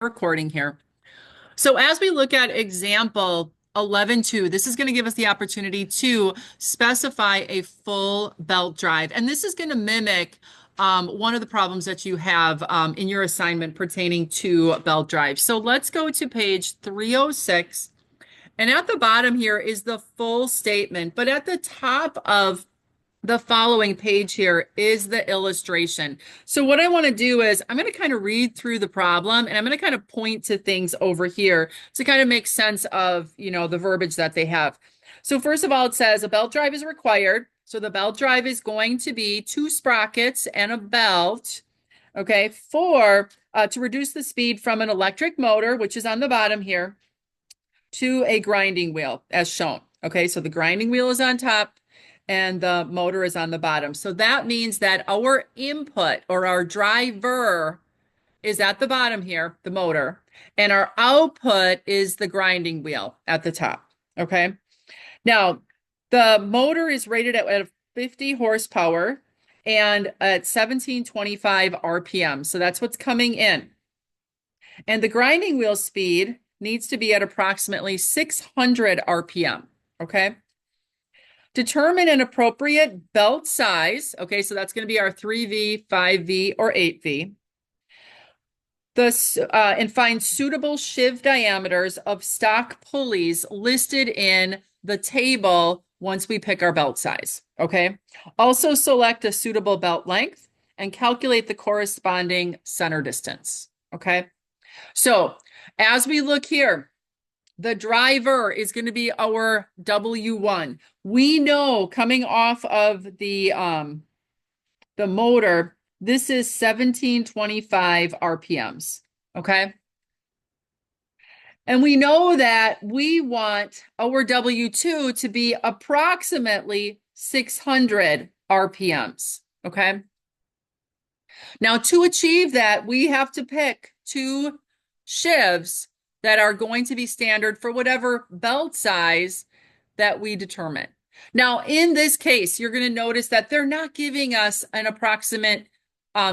recording here. So as we look at example 11.2, this is going to give us the opportunity to specify a full belt drive. And this is going to mimic one of the problems that you have in your assignment pertaining to belt drive. So let's go to page 306. And at the bottom here is the full statement. But at the top of the following page here is the illustration. So what I want to do is I'm going to kind of read through the problem and I'm going to kind of point to things over here to kind of make sense of, the verbiage that they have. So first of all, it says a belt drive is required. So the belt drive is going to be 2 sprockets and a belt, okay, to reduce the speed from an electric motor, which is on the bottom here, to a grinding wheel as shown. Okay, so the grinding wheel is on top and the motor is on the bottom. So that means that our input or our driver is at the bottom here, the motor, and our output is the grinding wheel at the top. Okay. Now, the motor is rated at 50 horsepower and at 1725 RPM. So that's what's coming in. And the grinding wheel speed needs to be at approximately 600 RPM. Okay. Determine an appropriate belt size. Okay, so that's going to be our 3V, 5V, or 8V. And find suitable sheave diameters of stock pulleys listed in the table once we pick our belt size. Okay. Also select a suitable belt length and calculate the corresponding center distance. Okay. So as we look here, the driver is going to be our W1. We know coming off of the motor, this is 1725 RPMs, okay? And we know that we want our W2 to be approximately 600 RPMs, okay? Now, to achieve that, we have to pick 2 sheaves that are going to be standard for whatever belt size that we determine. Now, in this case, you're going to notice that they're not giving us an approximate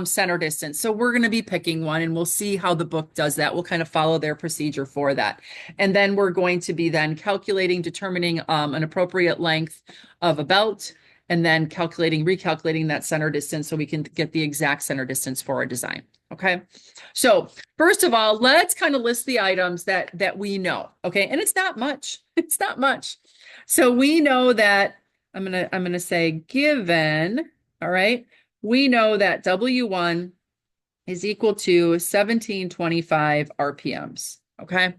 center distance. So we're going to be picking one and we'll see how the book does that. We'll kind of follow their procedure for that. And then we're going to be then determining an appropriate length of a belt and then recalculating that center distance so we can get the exact center distance for our design. Okay. So first of all, let's kind of list the items that we know. Okay. And it's not much. It's not much. So we know that I'm gonna say given, all right, we know that W1 is equal to 1725 RPMs. Okay.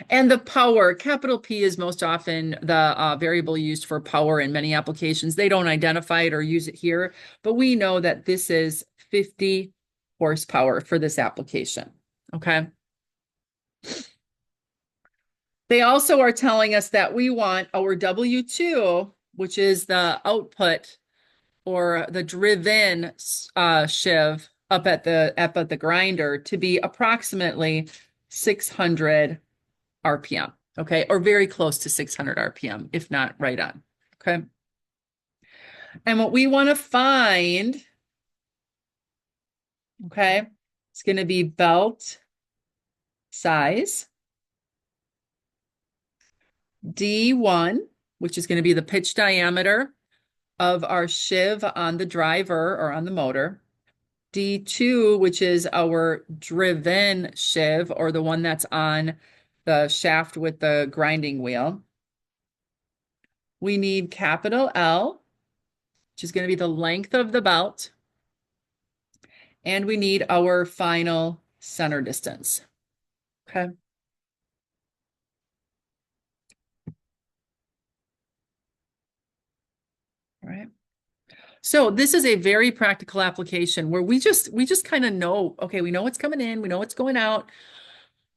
And the power, capital P is most often the variable used for power in many applications. They don't identify it or use it here, but we know that this is 50 horsepower for this application. Okay. They also are telling us that we want our W2, which is the output or the driven sheave up at the grinder, to be approximately 600 RPM. Okay. Or very close to 600 RPM, if not right on. Okay. And what we want to find, okay, it's going to be belt size, D1, which is going to be the pitch diameter of our sheave on the driver or on the motor, D2, which is our driven sheave or the one that's on the shaft with the grinding wheel. We need capital L, which is going to be the length of the belt. And we need our final center distance. Okay. All right. So this is a very practical application where we just kind of know, okay, we know what's coming in, we know what's going out.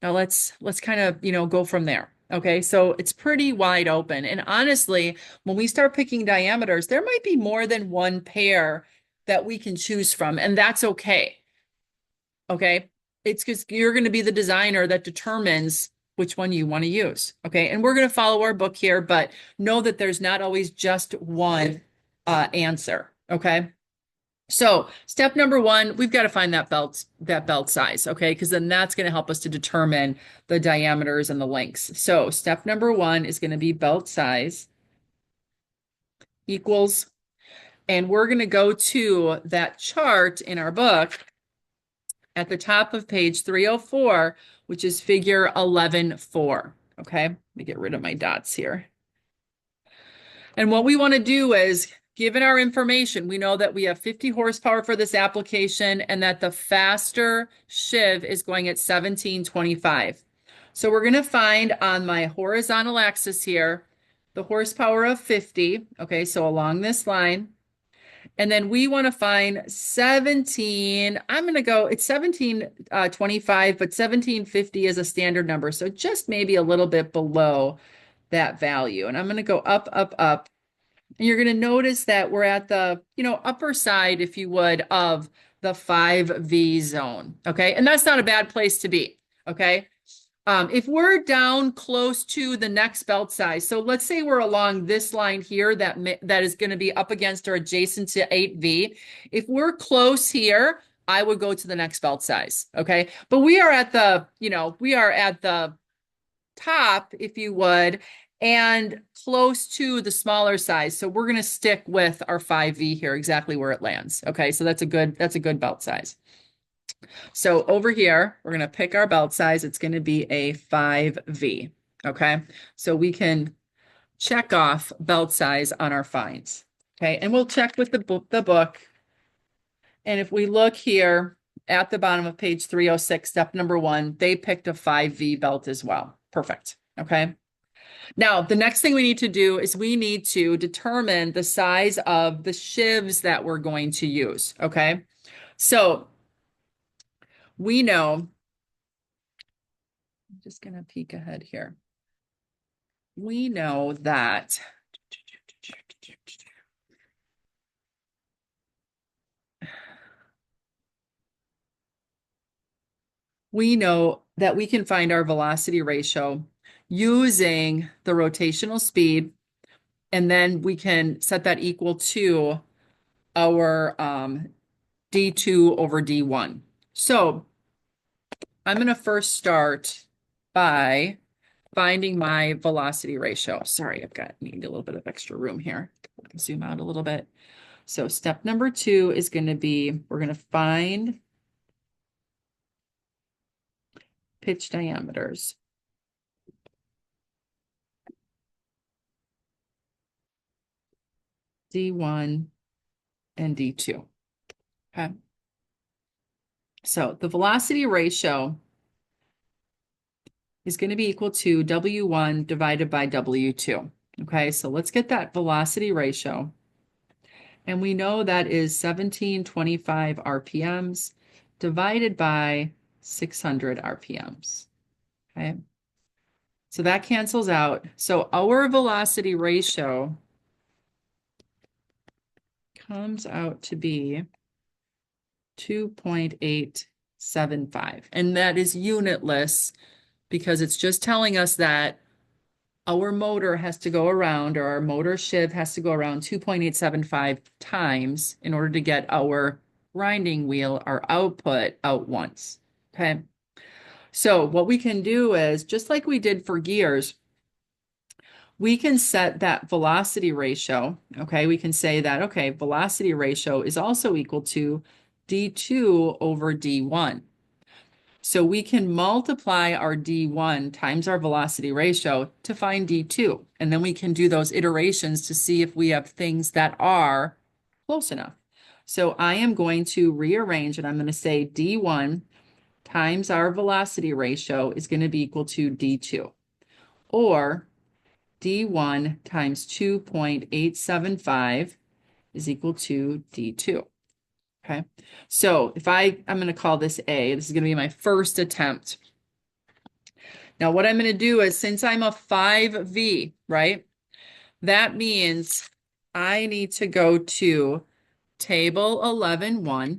Now let's kind of, go from there. Okay, so it's pretty wide open. And honestly, when we start picking diameters, there might be more than one pair that we can choose from, and that's okay. Okay, it's because you're going to be the designer that determines which one you want to use. Okay, and we're going to follow our book here, but know that there's not always just one answer. Okay. So step number one, we've got to find that belt size, okay? Because then that's going to help us to determine the diameters and the lengths. So step number one is going to be belt size equals, and we're going to go to that chart in our book at the top of page 304, which is figure 11.4. Okay, let me get rid of my dots here. And what we want to do is, given our information, we know that we have 50 horsepower for this application and that the faster Shiv is going at 1725. So we're going to find on my horizontal axis here, the horsepower of 50. Okay, so along this line. And then we want to find 17. I'm going to go, it's 1725, but 1750 is a standard number. So just maybe a little bit below that value. And I'm going to go up, up, up. And you're going to notice that we're at the, upper side, if you would, of the 5V zone. Okay. And that's not a bad place to be. Okay. If we're down close to the next belt size, so let's say we're along this line here that is going to be up against or adjacent to 8V. If we're close here, I would go to the next belt size. Okay. But we are at the, we are at the top, if you would, and close to the smaller size. So we're going to stick with our 5V here, exactly where it lands. Okay. So that's a good belt size. So over here, we're going to pick our belt size. It's going to be a 5V. Okay. So we can check off belt size on our finds. Okay. And we'll check with the book. And if we look here at the bottom of page 306, step number one, they picked a 5V belt as well. Perfect. Okay. Now, the next thing we need to do is we need to determine the size of the shivs that we're going to use. Okay. So we know, I'm just going to peek ahead here. We know that we can find our velocity ratio using the rotational speed, and then we can set that equal to our D2 over D1. So I'm going to first start by finding my velocity ratio. Sorry, need a little bit of extra room here. Zoom out a little bit. So step number two is going to be, we're going to find pitch diameters. D1 and D2. Okay. So the velocity ratio is going to be equal to W1 divided by W2. Okay, so let's get that velocity ratio. And we know that is 1725 RPMs divided by 600 RPMs. Okay, so that cancels out. So our velocity ratio comes out to be 2.875. And that is unitless because it's just telling us that our motor has to go around, or our motor shiv has to go around 2.875 times in order to get our grinding wheel, our output, out once. Okay. So what we can do is, just like we did for gears, we can set that velocity ratio. Okay. We can say that, okay, velocity ratio is also equal to D2 over D1. So we can multiply our D1 times our velocity ratio to find D2. And then we can do those iterations to see if we have things that are close enough. So I am going to rearrange, and I'm going to say D1 times our velocity ratio is going to be equal to D2. Or D1 times 2.875 is equal to D2. Okay, so if I'm going to call this A, this is going to be my first attempt. Now what I'm going to do is, since I'm a 5V, right, that means I need to go to table 11.1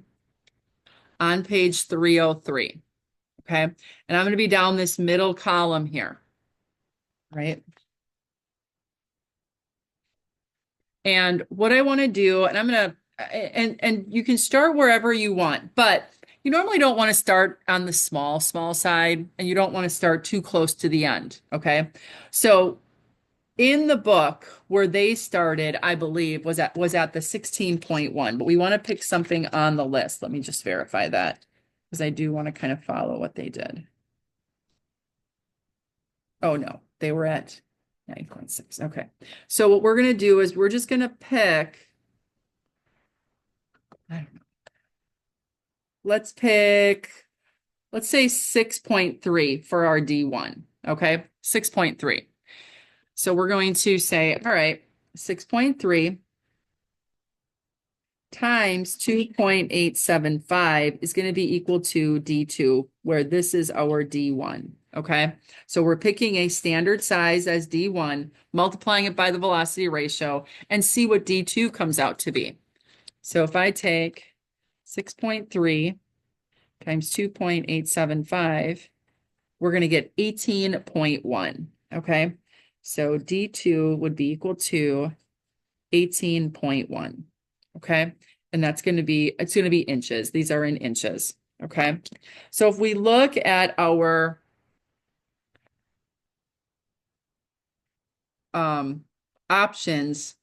on page 303. Okay, and I'm going to be down this middle column here, right? And what I want to do, and I'm going to and you can start wherever you want, but you normally don't want to start on the small side, and you don't want to start too close to the end. Okay. So in the book where they started, I believe, was at the 16.1, but we want to pick something on the list. Let me just verify that because I do want to kind of follow what they did. Oh no, they were at 9.6. Okay. So what we're going to do is we're just going to pick, I don't know. Let's say 6.3 for our D1. Okay. 6.3. So we're going to say, all right, 6.3 times 2.875 is going to be equal to D2, where this is our D1. Okay. So we're picking a standard size as D1, multiplying it by the velocity ratio, and see what D2 comes out to be. So if I take 6.3 times 2.875, we're going to get 18.1. Okay. So D2 would be equal to 18.1. Okay. And it's going to be inches. These are in inches. Okay. So if we look at our options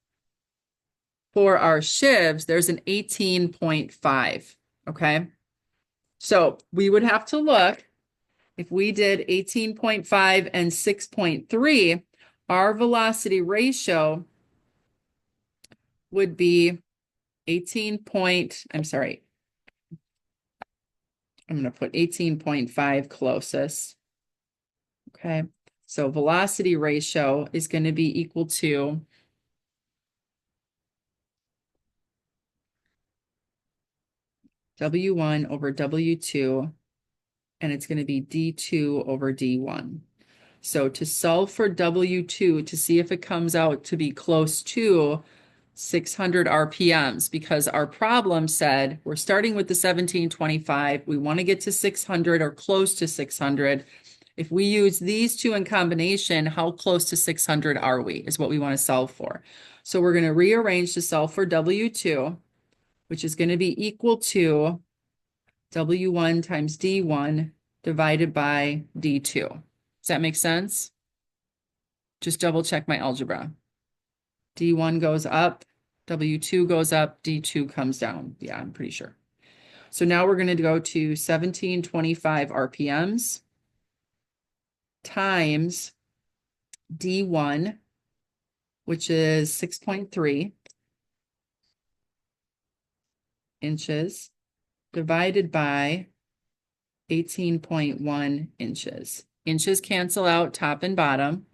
for our shivs, there's an 18.5. Okay. So we would have to look, if we did 18.5 and 6.3, our velocity ratio would be 18 point, I'm sorry. I'm going to put 18.5 closest. Okay. So velocity ratio is going to be equal to W1 over W2, and it's going to be D2 over D1. So to solve for W2 to see if it comes out to be close to 600 RPMs, because our problem said we're starting with the 1725. We want to get to 600 or close to 600. If we use these two in combination, how close to 600 are we is what we want to solve for. So we're going to rearrange to solve for W2, which is going to be equal to W1 times D1 divided by D2. Does that make sense? Just double check my algebra. D1 goes up, W2 goes up, D2 comes down. Yeah, I'm pretty sure. So now we're going to go to 1725 RPMs times D1, which is 6.3 inches, divided by 18.1 inches. Inches cancel out top and bottom.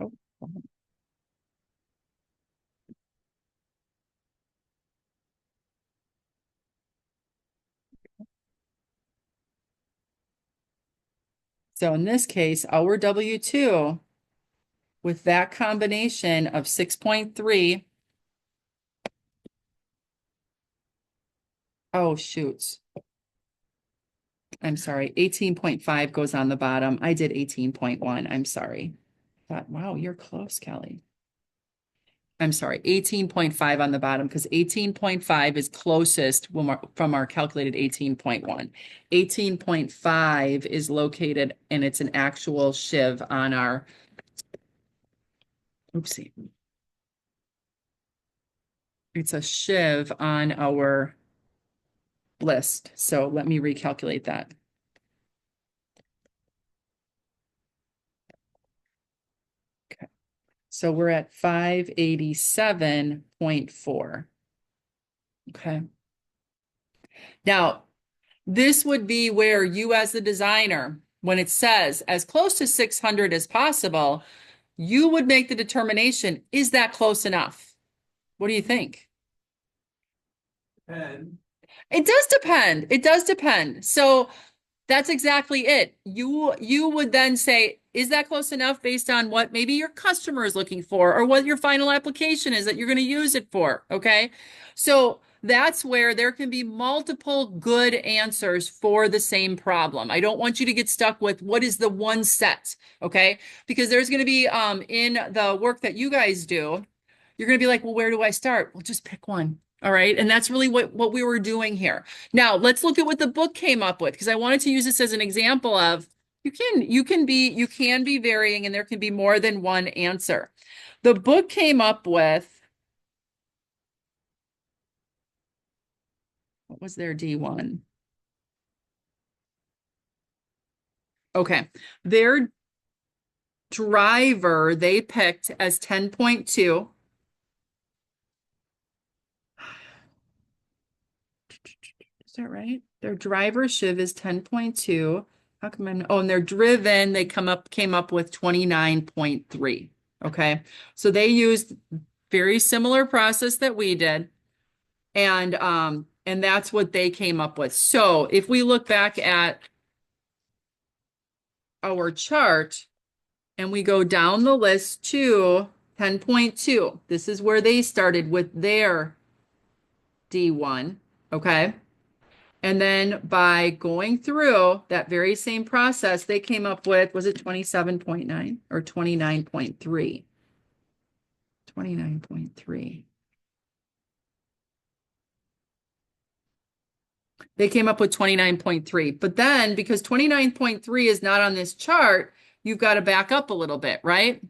Oh. So in this case, our W2 with that combination of 6.3, oh, shoots. I'm sorry, 18.5 goes on the bottom. I did 18.1. I'm sorry. Thought, wow, you're close, Kelly. I'm sorry, 18.5 on the bottom because 18.5 is closest from our calculated 18.1. 18.5 is located and it's an actual shiv on our, oopsie. It's a shiv on our list. So let me recalculate that. Okay. So we're at 587.4. Okay. Now, this would be where you as the designer, when it says as close to 600 as possible, you would make the determination, is that close enough? What do you think? And It does depend. It does depend. So that's exactly it. You would then say, is that close enough based on what maybe your customer is looking for or what your final application is that you're going to use it for? Okay. So that's where there can be multiple good answers for the same problem. I don't want you to get stuck with what is the one set, okay? Because there's going to be in the work that you guys do, you're going to be like, well, where do I start? Well, just pick one. All right. And that's really what we were doing here. Now, let's look at what the book came up with, because I wanted to use this as an example of you can be varying and there can be more than one answer. The book came up with, what was their D1? Okay. Their driver they picked as 10.2. Is that right? Their driver Shiv is 10.2. How come and they're driven, they came up with 29.3. Okay. So they used very similar process that we did. And that's what they came up with. So if we look back at our chart and we go down the list to 10.2, this is where they started with their D1. Okay. And then by going through that very same process, they came up with, was it 27.9 or 29.3? 29.3. They came up with 29.3. But then because 29.3 is not on this chart, you've got to back up a little bit, right?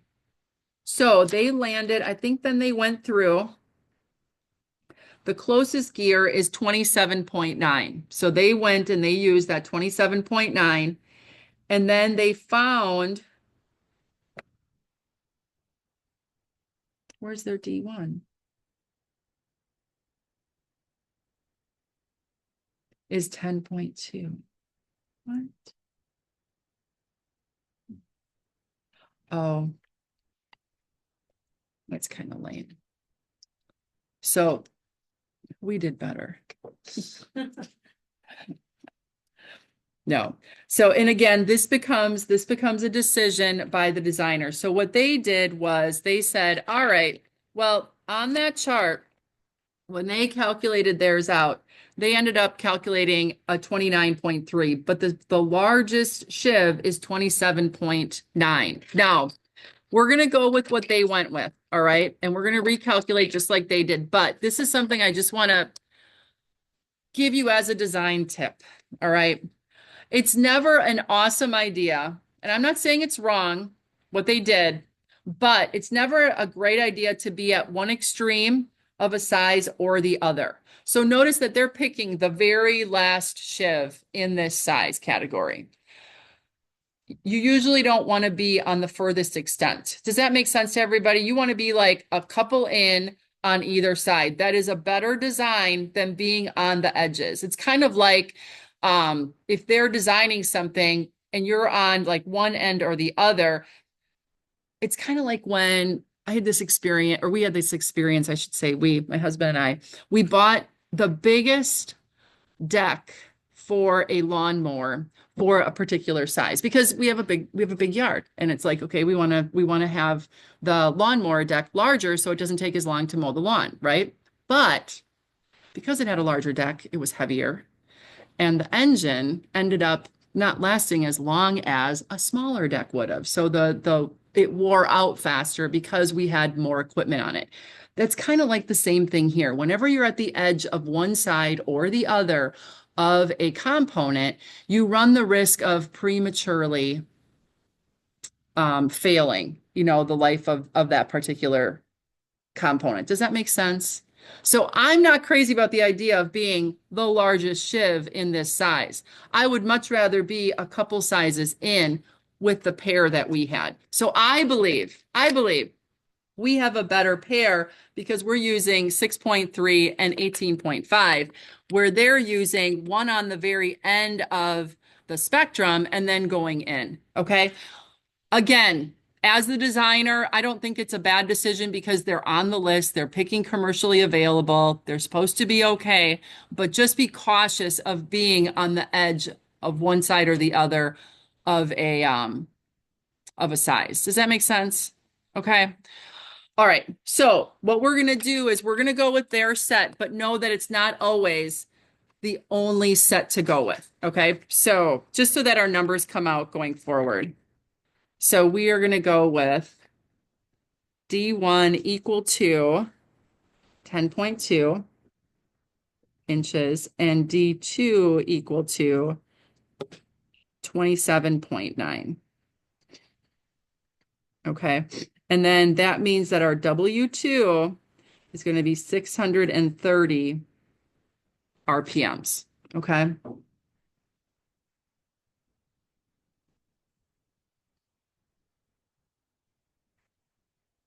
So they landed, I think then they went through. The closest gear is 27.9. So they went and they used that 27.9. And then they found, where's their D1? Is 10.2. What? Oh, that's kind of lame. So we did better. No. So, and again, this becomes a decision by the designer. So what they did was they said, all right, well, on that chart, when they calculated theirs out, they ended up calculating a 29.3, but the largest Shiv is 27.9. Now, we're going to go with what they went with, all right? And we're going to recalculate just like they did. But this is something I just want to give you as a design tip, all right? It's never an awesome idea, and I'm not saying it's wrong what they did, but it's never a great idea to be at one extreme of a size or the other. So notice that they're picking the very last Shiv in this size category. You usually don't want to be on the furthest extent. Does that make sense to everybody? You want to be like a couple in on either side. That is a better design than being on the edges. It's kind of like if they're designing something and you're on like one end or the other, it's kind of like when I had this experience, or we had this experience, I should say, my husband and I, we bought the biggest deck for a lawnmower for a particular size because we have a big yard, and it's like, okay, we want to have the lawnmower deck larger so it doesn't take as long to mow the lawn, right? But because it had a larger deck, it was heavier, and the engine ended up not lasting as long as a smaller deck would have. So it wore out faster because we had more equipment on it. That's kind of like the same thing here. Whenever you're at the edge of one side or the other of a component, you run the risk of prematurely failing, the life of that particular component. Does that make sense? So I'm not crazy about the idea of being the largest Shiv in this size. I would much rather be a couple sizes in with the pair that we had. So I believe we have a better pair because we're using 6.3 and 18.5, where they're using one on the very end of the spectrum and then going in. Okay. Again, as the designer, I don't think it's a bad decision because they're on the list. They're picking commercially available. They're supposed to be okay, but just be cautious of being on the edge of one side or the other of a size. Does that make sense? Okay. All right, so what we're gonna do is we're gonna go with their set, but know that it's not always the only set to go with, okay? So just so that our numbers come out going forward. So we are gonna go with D1 equal to 10.2 inches and D2 equal to 27.9. Okay. And then that means that our W2 is going to be 630 RPMs. Okay.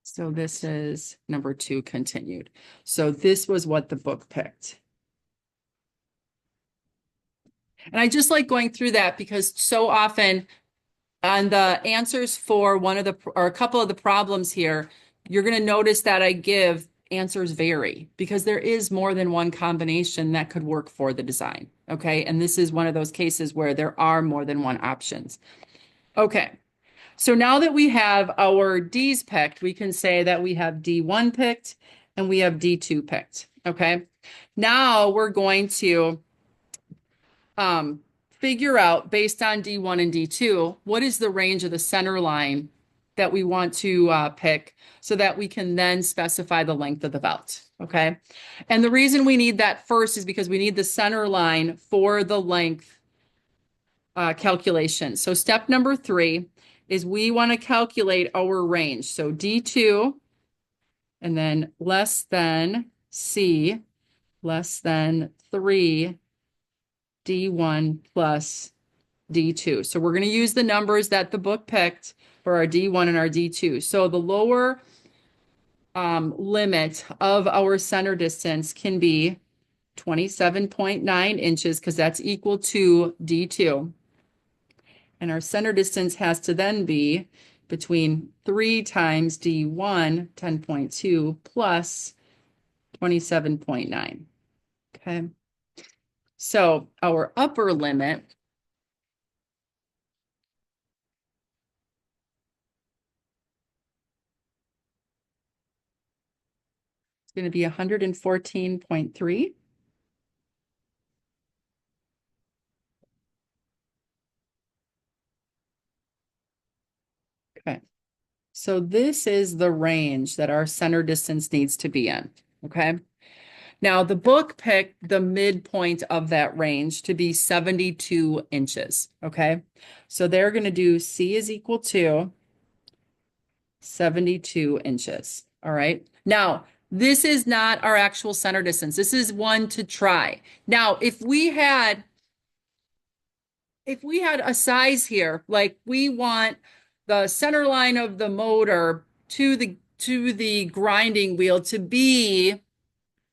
So this is number 2 continued. So this was what the book picked. And I just like going through that because so often on the answers for one of the, or a couple of the problems here, you're going to notice that I give answers vary because there is more than one combination that could work for the design. Okay. And this is one of those cases where there are more than one options. Okay. So now that we have our D's picked, we can say that we have D1 picked and we have D2 picked. Okay. Now we're going to figure out based on D1 and D2, what is the range of the center line that we want to pick so that we can then specify the length of the belt. Okay. And the reason we need that first is because we need the center line for the length calculation. So step number 3 is we want to calculate our range. So D2 and then less than C less than 3 D1 plus D2. So we're going to use the numbers that the book picked for our D1 and our D2. So the lower limit of our center distance can be 27.9 inches because that's equal to D2. And our center distance has to then be between 3 times D1, 10.2 plus 27.9. Okay. So our upper limit is going to be 114.3. Okay. So this is the range that our center distance needs to be in. Okay. Now the book picked the midpoint of that range to be 72 inches. Okay. So they're going to do C is equal to 72 inches. All right. Now, this is not our actual center distance. This is one to try. Now, if we had a size here, like we want the center line of the motor to the grinding wheel to be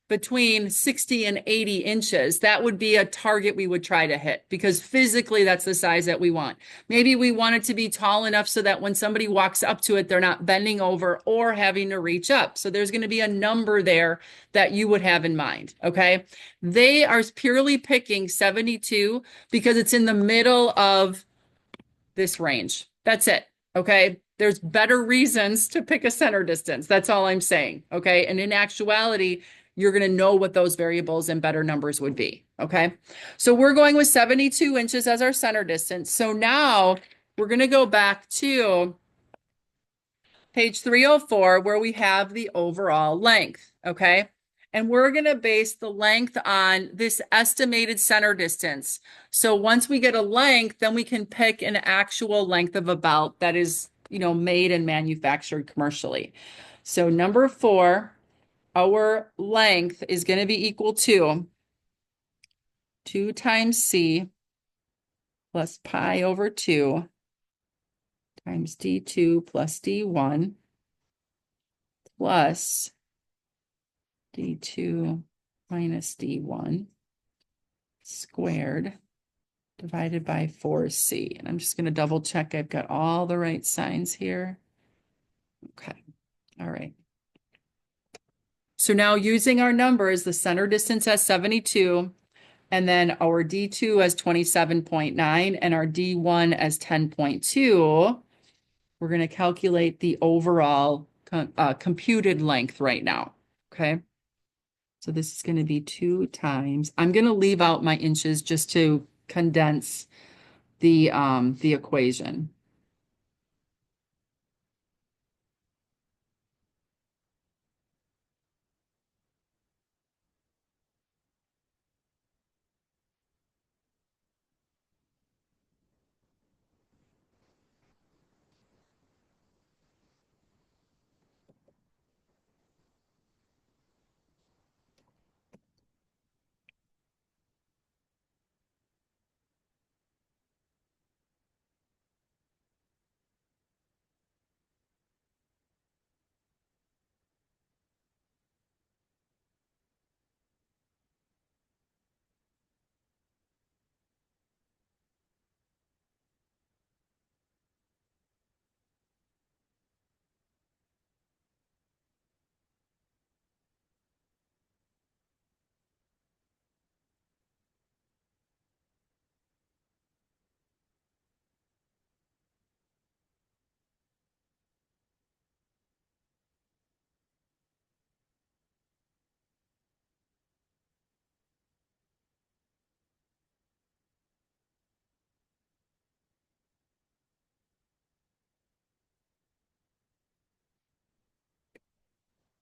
between 60 and 80 inches, that would be a target we would try to hit because physically that's the size that we want. Maybe we want it to be tall enough so that when somebody walks up to it, they're not bending over or having to reach up. So there's going to be a number there that you would have in mind. Okay. They are purely picking 72 because it's in the middle of this range. That's it. Okay. There's better reasons to pick a center distance. That's all I'm saying. Okay. And in actuality, you're going to know what those variables and better numbers would be. Okay. So we're going with 72 inches as our center distance. So now we're going to go back to page 304 where we have the overall length. Okay. And we're going to base the length on this estimated center distance. So once we get a length, then we can pick an actual length of a belt that is, made and manufactured commercially. So number 4, our length is going to be equal to 2 times C plus pi over 2 times D2 plus D1 plus D2 minus D1 squared divided by 4C. And I'm just going to double check I've got all the right signs here. Okay. All right. So now using our numbers, the center distance as 72, and then our D2 as 27.9 and our D1 as 10.2, we're going to calculate the overall computed length right now. Okay. So this is going to be 2 times. I'm going to leave out my inches just to condense the equation.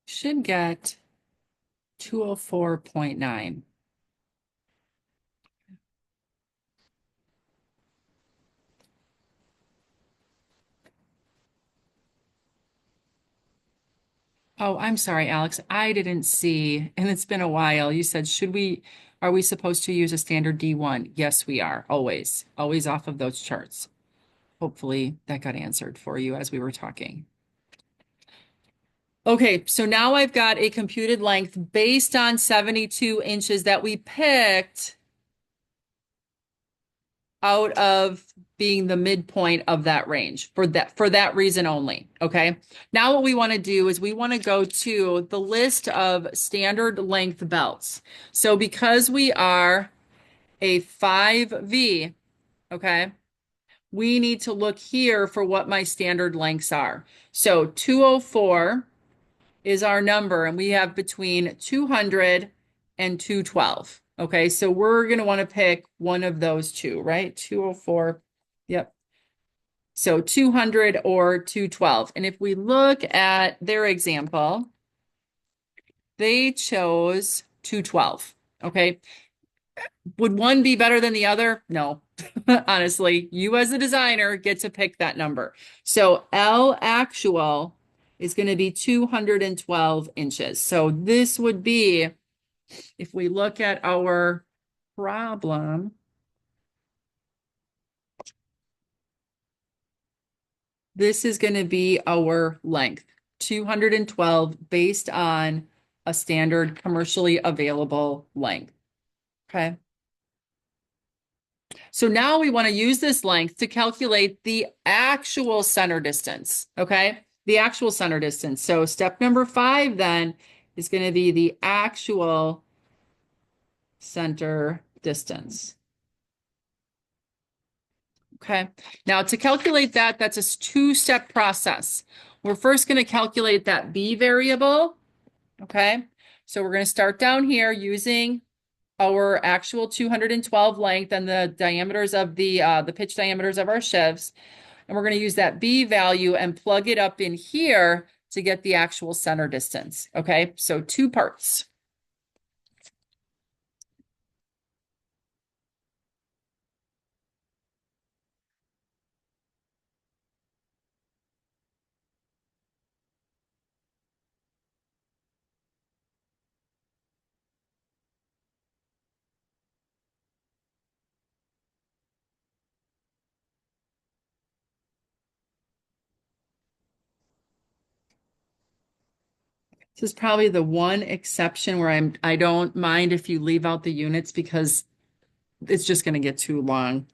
Should get 204.9. Oh, I'm sorry, Alex. I didn't see, and it's been a while. You said, are we supposed to use a standard D1? Yes, we are. Always, always off of those charts. Hopefully that got answered for you as we were talking. Okay, so now I've got a computed length based on 72 inches that we picked out of being the midpoint of that range for that reason only. Okay. Now what we want to do is we want to go to the list of standard length belts. So because we are a 5V, okay, we need to look here for what my standard lengths are. So 204 is our number, and we have between 200 and 212. Okay, so we're going to want to pick one of those two, right? 204. Yep. So 200 or 212. And if we look at their example, they chose 212. Okay. Would one be better than the other? No. Honestly, you as a designer get to pick that number. So L actual is going to be 212 inches. So this would be, if we look at our problem, this is going to be our length, 212 based on a standard commercially available length. Okay. So now we want to use this length to calculate the actual center distance, okay? The actual center distance. So step number 5 then is going to be the actual center distance. Okay, now to calculate that, that's a two-step process. We're first going to calculate that B variable, okay? So we're going to start down here using our actual 212 length and the diameters of the pitch diameters of our sheaves. And we're going to use that B value and plug it up in here to get the actual center distance. Okay, so 2 parts. This is probably the one exception where I don't mind if you leave out the units because it's just going to get too long.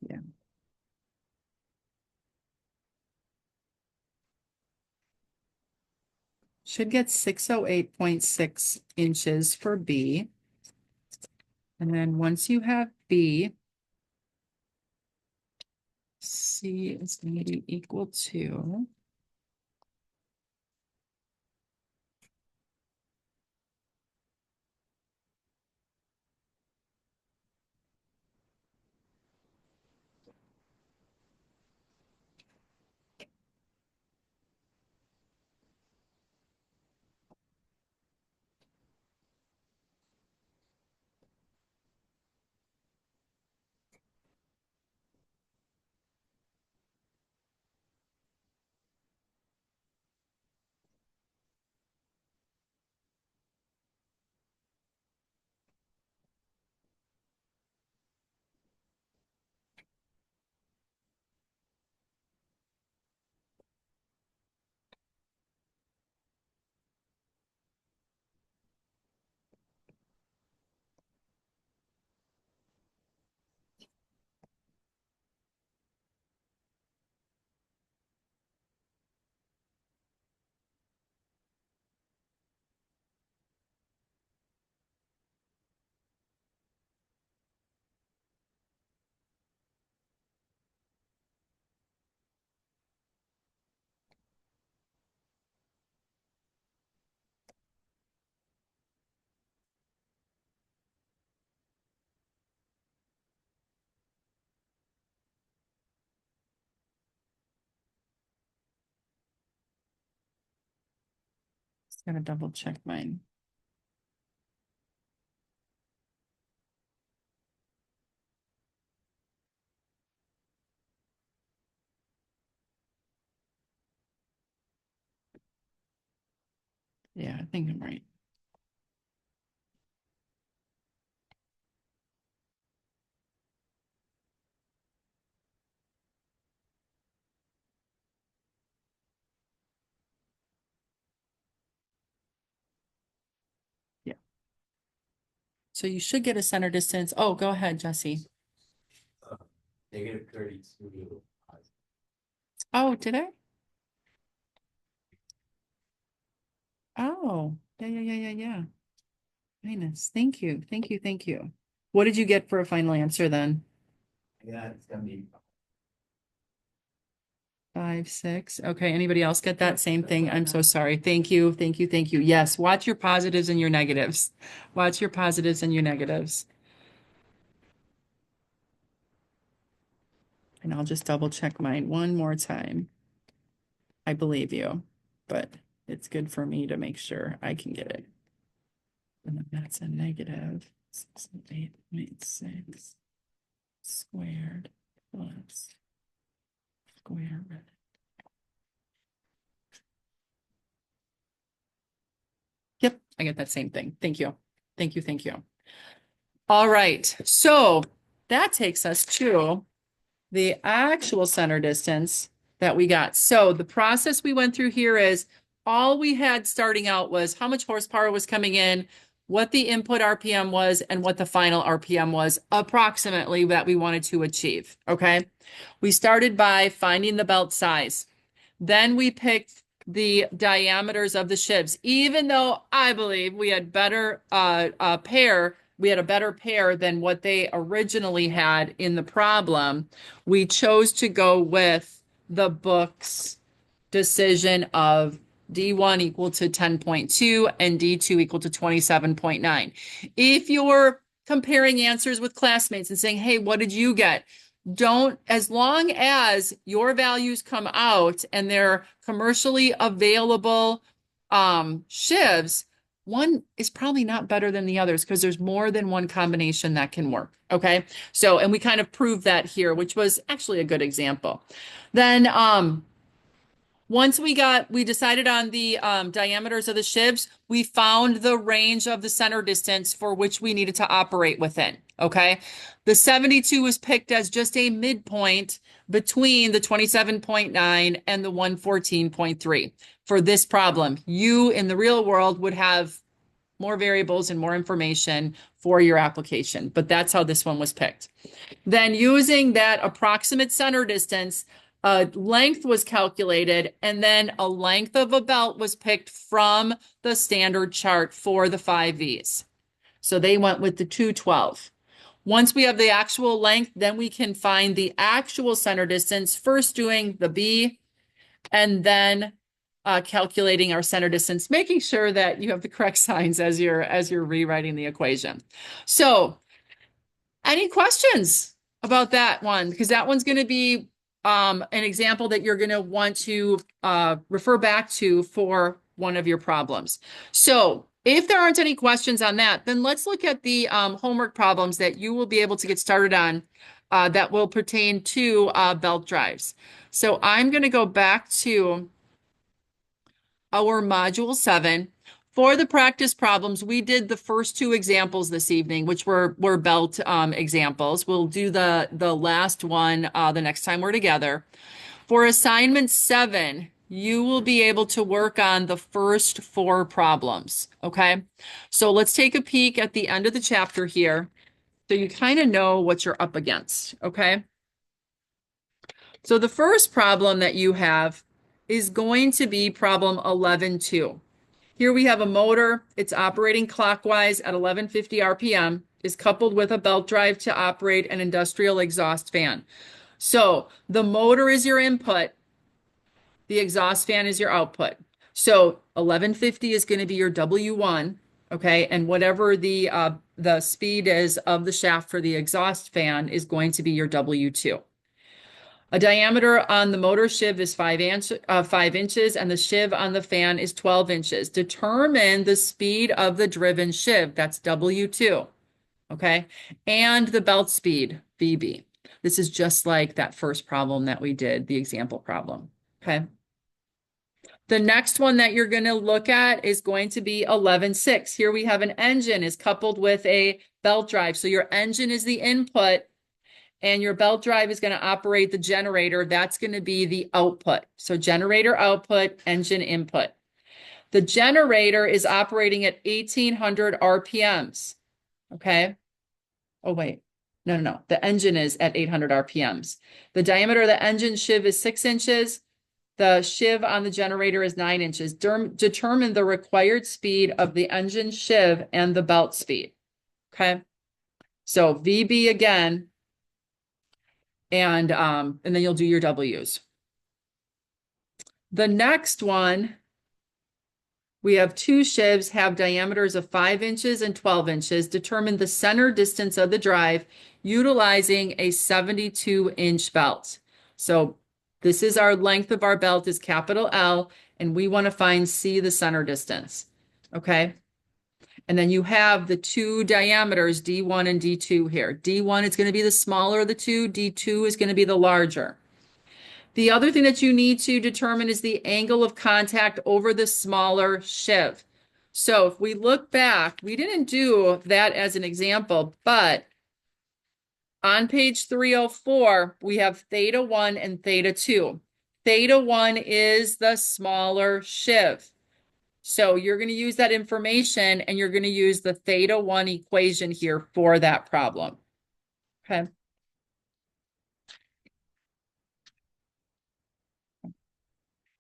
Yeah. Should get 608.6 inches for B. And then once you have B, C is going to be equal to just gotta double check mine. Yeah, I think I'm right. Yeah. So you should get a center distance. Oh, go ahead, Jesse. -32. Oh, did I? Oh, yeah. Minus. Thank you. Thank you. Thank you. What did you get for a final answer then? Yeah, it's gonna be. 5, 6. Okay. Anybody else get that same thing? I'm so sorry. Thank you. Thank you. Thank you. Yes. Watch your positives and your negatives. Watch your positives and your negatives. And I'll just double check mine one more time. I believe you, but it's good for me to make sure I can get it. And then that's a negative 608.6 squared plus square root. Yep, I get that same thing. Thank you. Thank you. Thank you. All right. So that takes us to the actual center distance that we got. So the process we went through here is all we had starting out was how much horsepower was coming in, what the input RPM was, and what the final RPM was approximately that we wanted to achieve. Okay. We started by finding the belt size. Then we picked the diameters of the shivs, even though I believe we had better pair. We had a better pair than what they originally had in the problem. We chose to go with the book's decision of D1 equal to 10.2 and D2 equal to 27.9. If you're comparing answers with classmates and saying, hey, what did you get? Don't, as long as your values come out and they're commercially available shivs, one is probably not better than the others because there's more than one combination that can work. Okay. So, and we kind of proved that here, which was actually a good example. Then Once we decided on the diameters of the shivs, we found the range of the center distance for which we needed to operate within. Okay. The 72 was picked as just a midpoint between the 27.9 and the 114.3 for this problem. You in the real world would have more variables and more information for your application, but that's how this one was picked. Then using that approximate center distance, length was calculated, and then a length of a belt was picked from the standard chart for the 5Vs. So they went with the 212. Once we have the actual length, then we can find the actual center distance, first doing the B and then calculating our center distance, making sure that you have the correct signs as you're rewriting the equation. So any questions about that one? Because that one's going to be an example that you're going to want to refer back to for one of your problems. So if there aren't any questions on that, then let's look at the homework problems that you will be able to get started on that will pertain to belt drives. So I'm going to go back to our module 7. For the practice problems, we did the first two examples this evening, which were belt examples. We'll do the last one the next time we're together. For assignment 7, you will be able to work on the first 4 problems, okay? So let's take a peek at the end of the chapter here so you kind of know what you're up against, okay? So the first problem that you have is going to be problem 11.2. Here we have a motor. It's operating clockwise at 1150 RPM, is coupled with a belt drive to operate an industrial exhaust fan. So the motor is your input. The exhaust fan is your output. So 1150 is going to be your W1, okay? And whatever the speed is of the shaft for the exhaust fan is going to be your W2. A diameter on the motor sheave is 5 inches, and the sheave on the fan is 12 inches. Determine the speed of the driven sheave, that's W2, okay? And the belt speed, VB. This is just like that first problem that we did, the example problem, okay? The next one that you're going to look at is going to be 11.6. Here we have an engine is coupled with a belt drive. So your engine is the input, and your belt drive is going to operate the generator. That's going to be the output. So generator output, engine input. The generator is operating at 1800 RPMs. Okay. Oh, wait. No. The engine is at 800 RPMs. The diameter of the engine sheave is 6 inches. The sheave on the generator is 9 inches. Determine the required speed of the engine sheave and the belt speed. Okay. So VB again. And then you'll do your W's. The next one, we have 2 sheaves have diameters of 5 inches and 12 inches. Determine the center distance of the drive utilizing a 72-inch belt. So this is our length of our belt is capital L, and we want to find C, the center distance. Okay. And then you have the 2 diameters, D1 and D2 here. D1 is going to be the smaller of the 2. D2 is going to be the larger. The other thing that you need to determine is the angle of contact over the smaller sheave. So if we look back, we didn't do that as an example, but on page 304, we have theta 1 and theta 2. Theta 1 is the smaller sheave. So you're going to use that information, and you're going to use the theta 1 equation here for that problem. Okay.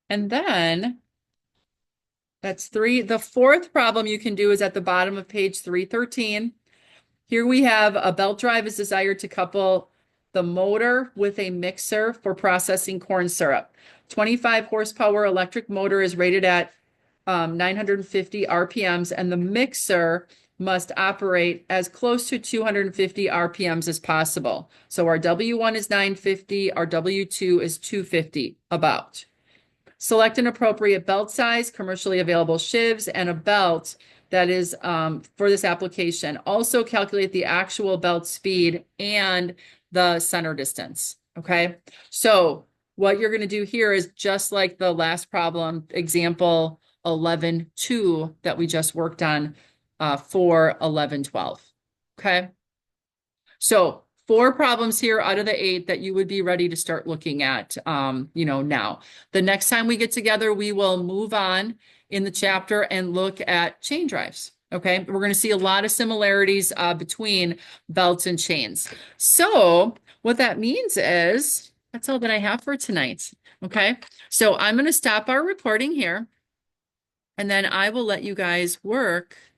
And then that's 3. The fourth problem you can do is at the bottom of page 313. Here we have a belt drive is desired to couple the motor with a mixer for processing corn syrup. 25 horsepower electric motor is rated at 950 RPMs, and the mixer must operate as close to 250 RPMs as possible. So our W1 is 950, our W2 is 250, about. Select an appropriate belt size, commercially available sheaves, and a belt that is for this application. Also calculate the actual belt speed and the center distance, okay? So what you're going to do here is just like the last problem, example 11.2 that we just worked on for 11.12. Okay. So 4 problems here out of the 8 that you would be ready to start looking at, now. The next time we get together, we will move on in the chapter and look at chain drives. Okay, we're going to see a lot of similarities between belts and chains. So what that means is that's all that I have for tonight. Okay, so I'm going to stop our recording here, and then I will let you guys work